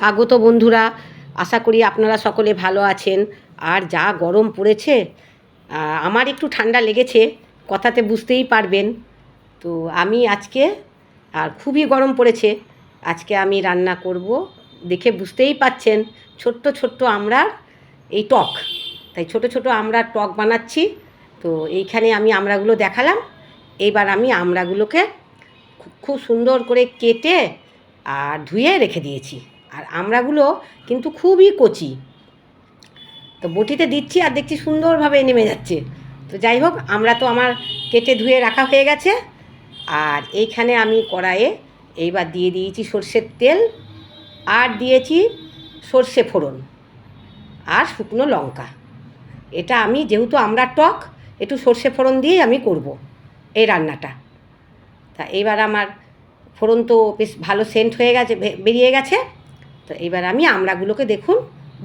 স্বাগত বন্ধুরা, আশা করি আপনারা সকলে ভালো আছেন। আর যা গরম পড়েছে, আমার একটু ঠান্ডা লেগেছে, কথাতে বুঝতেই পারবেন। তো আমি আজকে, আর খুবই গরম পড়েছে, আজকে আমি রান্না করব, দেখে বুঝতেই পাচ্ছেন, ছোট্ট ছোট্ট আমড়ার এই টক। তাই ছোট ছোট আমড়ার টক বানাচ্ছি। তো এইখানে আমি আমড়াগুলো দেখালাম। এইবার আমি আমড়াগুলোকে খুব সুন্দর করে কেটে আর ধুয়ে রেখে দিয়েছি। আর আমড়াগুলো কিন্তু খুবই কচি। তো বটিতে দিচ্ছি আর দেখছি সুন্দরভাবে নেমে যাচ্ছে। তো যাই হোক, আমড়া তো আমার কেটে ধুয়ে রাখা হয়ে গেছে। আর এইখানে আমি কড়াইয়ে এইবার দিয়ে দিয়েছি সর্ষের তেল, আর দিয়েছি সর্ষে ফোড়ন আর শুকনো লঙ্কা। এটা আমি যেহেতু আমড়ার টক, একটু সর্ষে ফোড়ন দিয়েই আমি করব এই রান্নাটা। তা এইবার আমার ফোড়ন তো বেশ ভালো সেন্ট হয়ে গেছে, বেরিয়ে গেছে। তো এইবার আমি আমড়াগুলোকে দেখুন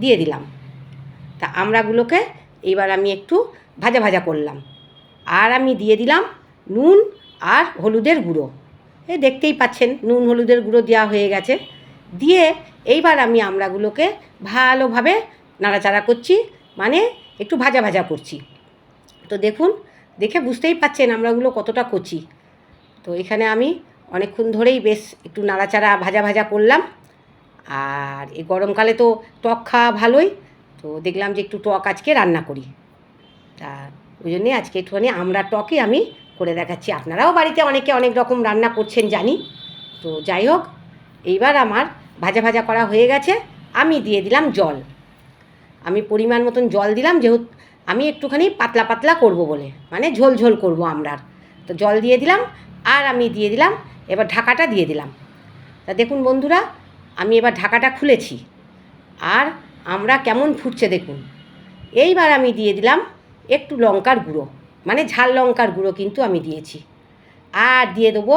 দিয়ে দিলাম। তা আমড়াগুলোকে এইবার আমি একটু ভাজা ভাজা করলাম। আর আমি দিয়ে দিলাম নুন আর হলুদের গুঁড়ো। দেখতেই পাচ্ছেন নুন হলুদের গুঁড়ো দেওয়া হয়ে গেছে। দিয়ে এইবার আমি আমড়াগুলোকে ভালোভাবে নাড়াচাড়া করছি, মানে একটু ভাজা ভাজা করছি। তো দেখুন, দেখে বুঝতেই পাচ্ছেন আমড়াগুলো কতটা কচি। তো এখানে আমি অনেকক্ষণ ধরেই বেশ একটু নাড়াচাড়া ভাজা ভাজা করলাম। আর এই গরমকালে তো টক খাওয়া ভালোই, তো দেখলাম যে একটু টক আজকে রান্না করি। তা ওই জন্যে আজকে একটুখানি আমড়ার টকই আমি করে দেখাচ্ছি। আপনারাও বাড়িতে অনেকে অনেক রকম রান্না করছেন জানি। তো যাই হোক, এইবার আমার ভাজা ভাজা করা হয়ে গেছে। আমি দিয়ে দিলাম জল। আমি পরিমাণ মতন জল দিলাম, যেহেতু আমি একটুখানি পাতলা পাতলা করব বলে, মানে ঝোল ঝোল করবো আমড়ার। তো জল দিয়ে দিলাম, আর আমি দিয়ে দিলাম এবার ঢাকাটা দিয়ে দিলাম। তা দেখুন বন্ধুরা, আমি এবার ঢাকাটা খুলেছি, আর আমড়া কেমন ফুটছে দেখুন। এইবার আমি দিয়ে দিলাম একটু লঙ্কার গুঁড়ো, মানে ঝাল লঙ্কার গুঁড়ো কিন্তু আমি দিয়েছি। আর দিয়ে দেবো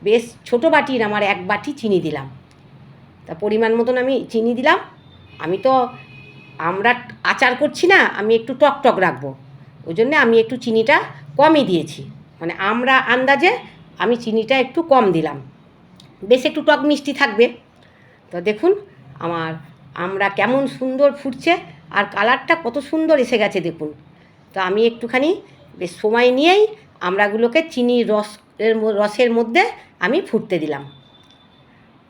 বেশ ছোটো বাটির আমার 1 বাটি চিনি দিলাম। তা পরিমাণ মতন আমি চিনি দিলাম। আমি তো আমরা আচার করছি না, আমি একটু টক টক রাখবো, ওই জন্যে আমি একটু চিনিটা কমই দিয়েছি। মানে আমরা আন্দাজে আমি চিনিটা একটু কম দিলাম, বেশ একটু টক মিষ্টি থাকবে। তো দেখুন আমার আমড়া কেমন সুন্দর ফুটছে, আর কালারটা কত সুন্দর এসে গেছে দেখুন। তো আমি একটুখানি বেশ সময় নিয়েই আমড়াগুলোকে চিনির রসের মধ্যে আমি ফুটতে দিলাম।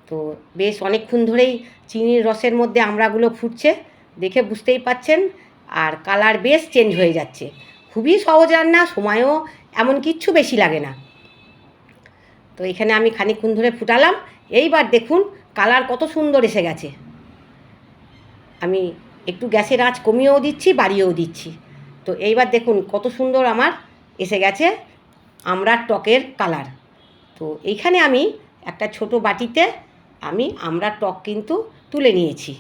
তো বেশ অনেকক্ষণ ধরেই চিনির রসের মধ্যে আমড়াগুলো ফুটছে, দেখে বুঝতেই পাচ্ছেন। আর কালার বেশ চেঞ্জ হয়ে যাচ্ছে। খুবই সহজ রান্না, সময়ও এমন কিচ্ছু বেশি লাগে না। তো এখানে আমি খানিকক্ষণ ধরে ফুটালাম। এইবার দেখুন কালার কত সুন্দর এসে গেছে। আমি একটু গ্যাসের আঁচ কমিয়েও দিচ্ছি, বাড়িয়েও দিচ্ছি। তো এইবার দেখুন কত সুন্দর আমার এসে গেছে আমড়ার টকের কালার। তো এইখানে আমি একটা ছোট বাটিতে আমি আমড়ার টক কিন্তু তুলে নিয়েছি।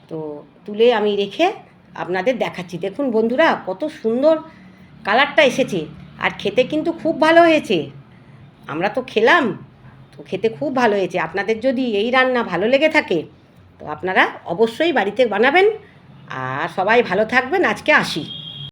তো তুলে আমি রেখে আপনাদের দেখাচ্ছি। দেখুন বন্ধুরা কত সুন্দর কালারটা এসেছে, আর খেতে কিন্তু খুব ভালো হয়েছে। আমরা তো খেলাম, তো খেতে খুব ভালো হয়েছে। আপনাদের যদি এই রান্না ভালো লেগে থাকে, তো আপনারা অবশ্যই বাড়িতে বানাবেন। আর সবাই ভালো থাকবেন। আজকে আসি।